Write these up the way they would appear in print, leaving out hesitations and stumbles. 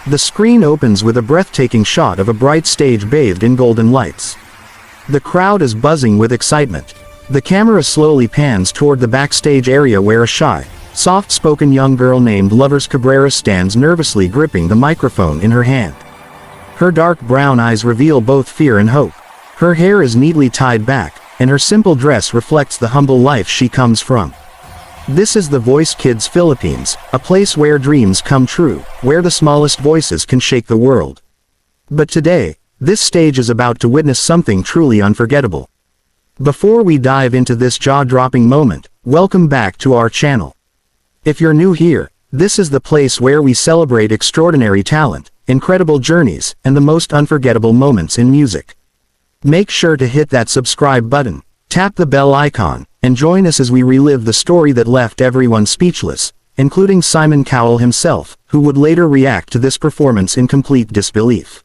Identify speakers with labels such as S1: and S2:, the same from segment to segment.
S1: The screen opens with a breathtaking shot of a bright stage bathed in golden lights. The crowd is buzzing with excitement. The camera slowly pans toward the backstage area where a shy, soft-spoken young girl named Lovers Cabrera stands nervously gripping the microphone in her hand. Her dark brown eyes reveal both fear and hope. Her hair is neatly tied back, and her simple dress reflects the humble life she comes from. This is the Voice Kids Philippines, a place where dreams come true, where the smallest voices can shake the world. But today, this stage is about to witness something truly unforgettable. Before we dive into this jaw-dropping moment, welcome back to our channel. If you're new here, this is the place where we celebrate extraordinary talent, incredible journeys, and the most unforgettable moments in music. Make sure to hit that subscribe button, tap the bell icon, and join us as we relive the story that left everyone speechless, including Simon Cowell himself, who would later react to this performance in complete disbelief.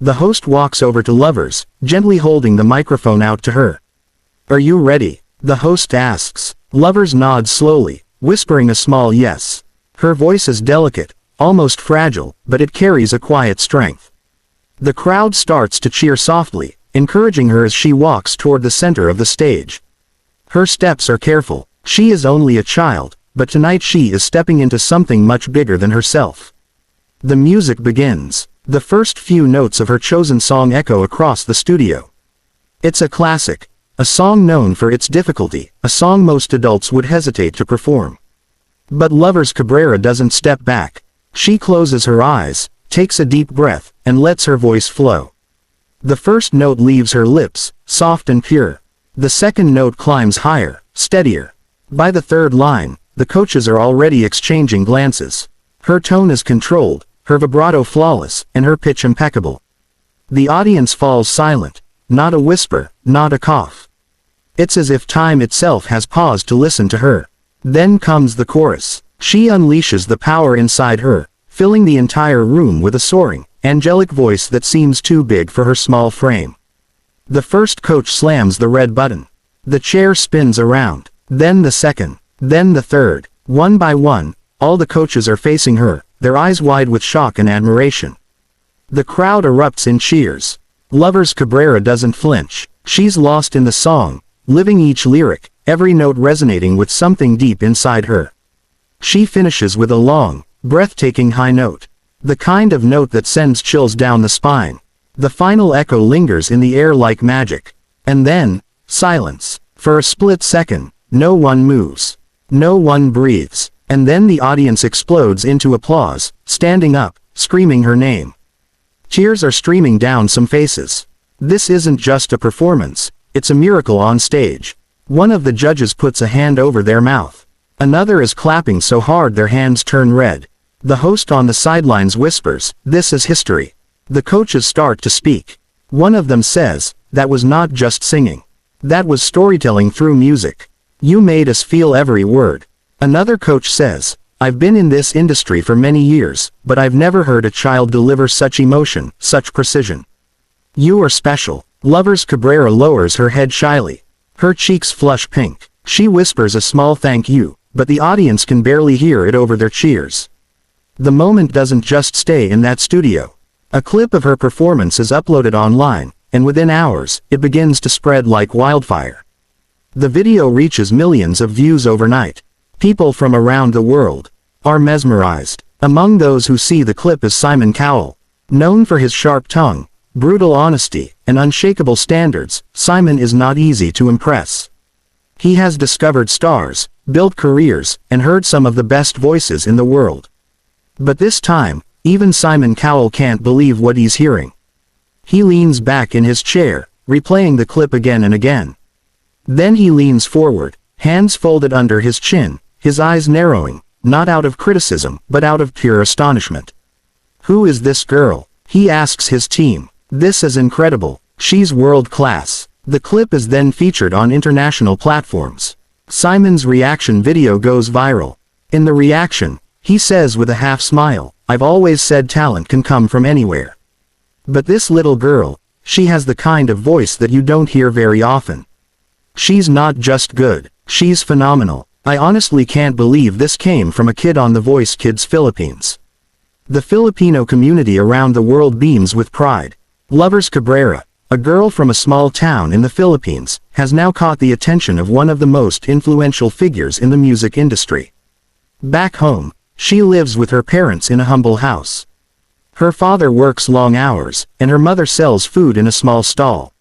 S1: The host walks over to Lovers, gently holding the microphone out to her. "Are you ready?" the host asks. Lovers nods slowly, whispering a small yes. Her voice is delicate, almost fragile, but it carries a quiet strength. The crowd starts to cheer softly, encouraging her as she walks toward the center of the stage. Her steps are careful. She is only a child, but tonight she is stepping into something much bigger than herself. The music begins. The first few notes of her chosen song echo across the studio. It's a classic. A song known for its difficulty, a song most adults would hesitate to perform. But Lovers Cabrera doesn't step back. She closes her eyes, takes a deep breath, and lets her voice flow. The first note leaves her lips, soft and pure. The second note climbs higher, steadier. By the third line, the coaches are already exchanging glances. Her tone is controlled, her vibrato flawless, and her pitch impeccable. The audience falls silent. Not a whisper, not a cough. It's as if time itself has paused to listen to her. Then comes the chorus. She unleashes the power inside her, filling the entire room with a soaring, angelic voice that seems too big for her small frame. The first coach slams the red button. The chair spins around. Then the second. Then the third. One by one, all the coaches are facing her, their eyes wide with shock and admiration. The crowd erupts in cheers. Lovers Cabrera doesn't flinch. She's lost in the song, living each lyric, every note resonating with something deep inside her. She finishes with a long, breathtaking high note. The kind of note that sends chills down the spine. The final echo lingers in the air like magic. And then, silence. For a split second, no one moves. No one breathes. And then the audience explodes into applause, standing up, screaming her name. Tears are streaming down some faces. This isn't just a performance, it's a miracle on stage. One of the judges puts a hand over their mouth. Another is clapping so hard their hands turn red. The host on the sidelines whispers, "This is history." The coaches start to speak. One of them says, "That was not just singing. That was storytelling through music. You made us feel every word." Another coach says, "I've been in this industry for many years, but I've never heard a child deliver such emotion, such precision. You are special." Lovers Cabrera lowers her head shyly. Her cheeks flush pink. She whispers a small thank you, but the audience can barely hear it over their cheers. The moment doesn't just stay in that studio. A clip of her performance is uploaded online, and within hours, it begins to spread like wildfire. The video reaches millions of views overnight. People from around the world are mesmerized. Among those who see the clip is Simon Cowell. Known for his sharp tongue, brutal honesty, and unshakable standards, Simon is not easy to impress. He has discovered stars, built careers, and heard some of the best voices in the world. But this time, even Simon Cowell can't believe what he's hearing. He leans back in his chair, replaying the clip again and again. Then he leans forward, hands folded under his chin, his eyes narrowing, not out of criticism, but out of pure astonishment. "Who is this girl?" he asks his team. "This is incredible. She's world-class." The clip is then featured on international platforms. Simon's reaction video goes viral. In the reaction, he says with a half-smile, "I've always said talent can come from anywhere. But this little girl, she has the kind of voice that you don't hear very often. She's not just good, she's phenomenal. I honestly can't believe this came from a kid on the Voice Kids Philippines." The Filipino community around the world beams with pride. Lovers Cabrera, a girl from a small town in the Philippines, has now caught the attention of one of the most influential figures in the music industry. Back home, she lives with her parents in a humble house. Her father works long hours, and her mother sells food in a small stall.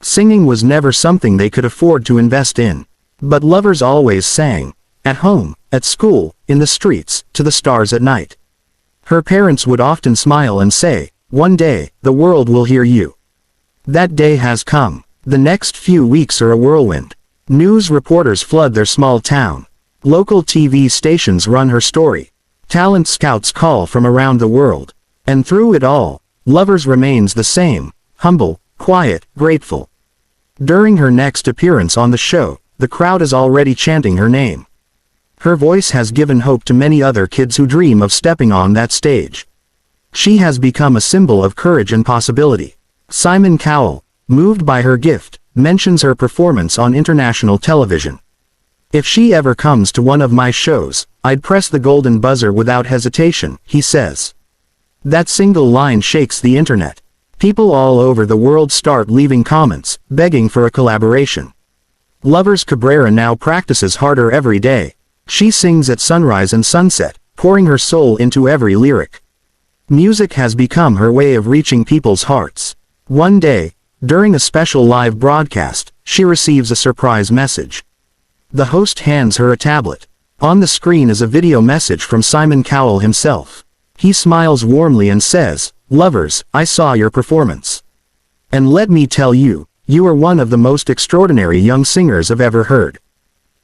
S1: Singing was never something they could afford to invest in. But lovers always sang. At home, at school, in the streets, to the stars at night. Her parents would often smile and say, "One day, the world will hear you." That day has come. The next few weeks are a whirlwind. News reporters flood their small town. Local TV stations run her story. Talent scouts call from around the world. And through it all, Lovers remains the same, humble, quiet, grateful. During her next appearance on the show, the crowd is already chanting her name. Her voice has given hope to many other kids who dream of stepping on that stage. She has become a symbol of courage and possibility. Simon Cowell, moved by her gift, mentions her performance on international television. "If she ever comes to one of my shows, I'd press the golden buzzer without hesitation," he says. That single line shakes the internet. People all over the world start leaving comments, begging for a collaboration. Lovers Cabrera now practices harder every day. She sings at sunrise and sunset, pouring her soul into every lyric. Music has become her way of reaching people's hearts. One day, during a special live broadcast, she receives a surprise message. The host hands her a tablet. On the screen is a video message from Simon Cowell himself. He smiles warmly and says, "Lovers, I saw your performance. And let me tell you, you are one of the most extraordinary young singers I've ever heard.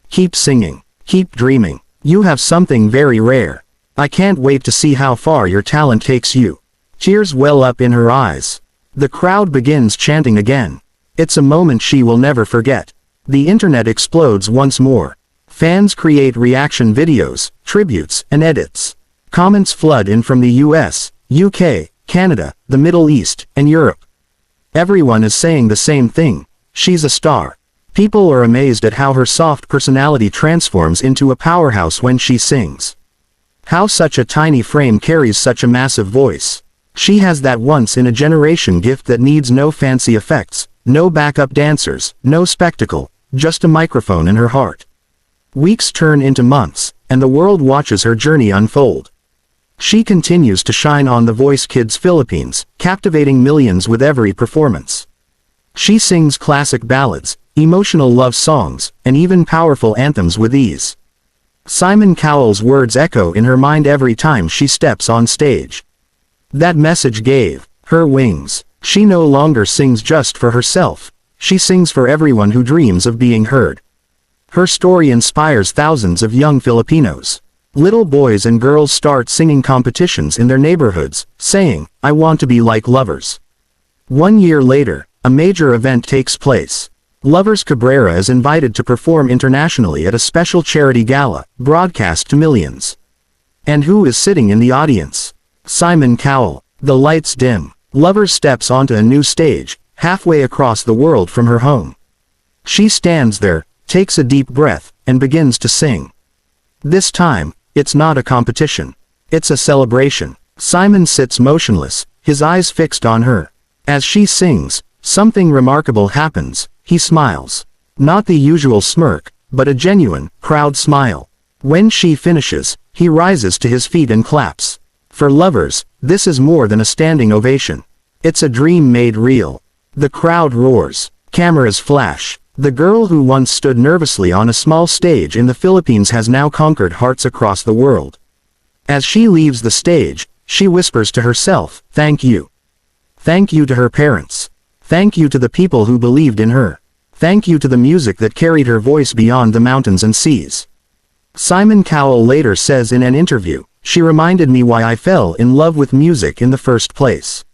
S1: Keep singing. Keep dreaming. You have something very rare. I can't wait to see how far your talent takes you." Tears well up in her eyes. The crowd begins chanting again. It's a moment she will never forget. The internet explodes once more. Fans create reaction videos, tributes, and edits. Comments flood in from the US, UK, Canada, the Middle East, and Europe. Everyone is saying the same thing. She's a star. People are amazed at how her soft personality transforms into a powerhouse when she sings. How such a tiny frame carries such a massive voice. She has that once-in-a-generation gift that needs no fancy effects, no backup dancers, no spectacle, just a microphone in her heart. Weeks turn into months, and the world watches her journey unfold. She continues to shine on The Voice Kids Philippines, captivating millions with every performance. She sings classic ballads, emotional love songs, and even powerful anthems with ease. Simon Cowell's words echo in her mind every time she steps on stage. That message gave her wings. She no longer sings just for herself. She sings for everyone who dreams of being heard. Her story inspires thousands of young Filipinos. Little boys and girls start singing competitions in their neighborhoods, saying, "I want to be like Lovers." 1 year later, a major event takes place. Lovers Cabrera is invited to perform internationally at a special charity gala, broadcast to millions. And who is sitting in the audience? Simon Cowell. The lights dim. Lovers steps onto a new stage, halfway across the world from her home. She stands there, takes a deep breath, and begins to sing. This time, it's not a competition. It's a celebration. Simon sits motionless, his eyes fixed on her. As she sings, something remarkable happens. He smiles. Not the usual smirk, but a genuine, proud smile. When she finishes, he rises to his feet and claps. For Lovers, this is more than a standing ovation. It's a dream made real. The crowd roars. Cameras flash. The girl who once stood nervously on a small stage in the Philippines has now conquered hearts across the world. As she leaves the stage, she whispers to herself, "Thank you. Thank you to her parents. Thank you to the people who believed in her. Thank you to the music that carried her voice beyond the mountains and seas." Simon Cowell later says in an interview, "She reminded me why I fell in love with music in the first place.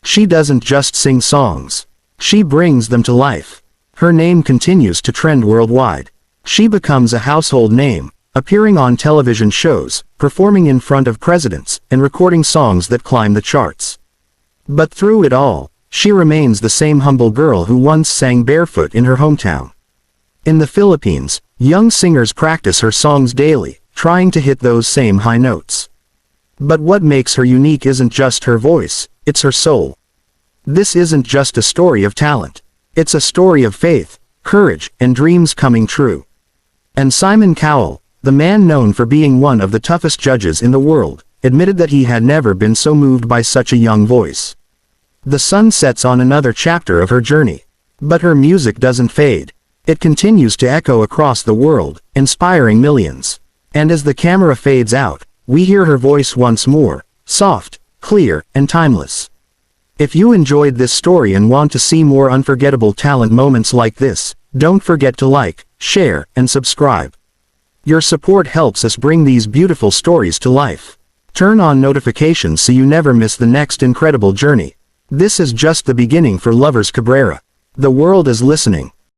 S1: She doesn't just sing songs. She brings them to life." Her name continues to trend worldwide. She becomes a household name, appearing on television shows, performing in front of presidents, and recording songs that climb the charts. But through it all, she remains the same humble girl who once sang barefoot in her hometown. In the Philippines, young singers practice her songs daily, trying to hit those same high notes. But what makes her unique isn't just her voice, it's her soul. This isn't just a story of talent. It's a story of faith, courage, and dreams coming true. And Simon Cowell, the man known for being one of the toughest judges in the world, admitted that he had never been so moved by such a young voice. The sun sets on another chapter of her journey. But her music doesn't fade. It continues to echo across the world, inspiring millions. And as the camera fades out, we hear her voice once more, soft, clear, and timeless. If you enjoyed this story and want to see more unforgettable talent moments like this, don't forget to like, share, and subscribe. Your support helps us bring these beautiful stories to life. Turn on notifications so you never miss the next incredible journey. This is just the beginning for Lovers Cabrera. The world is listening,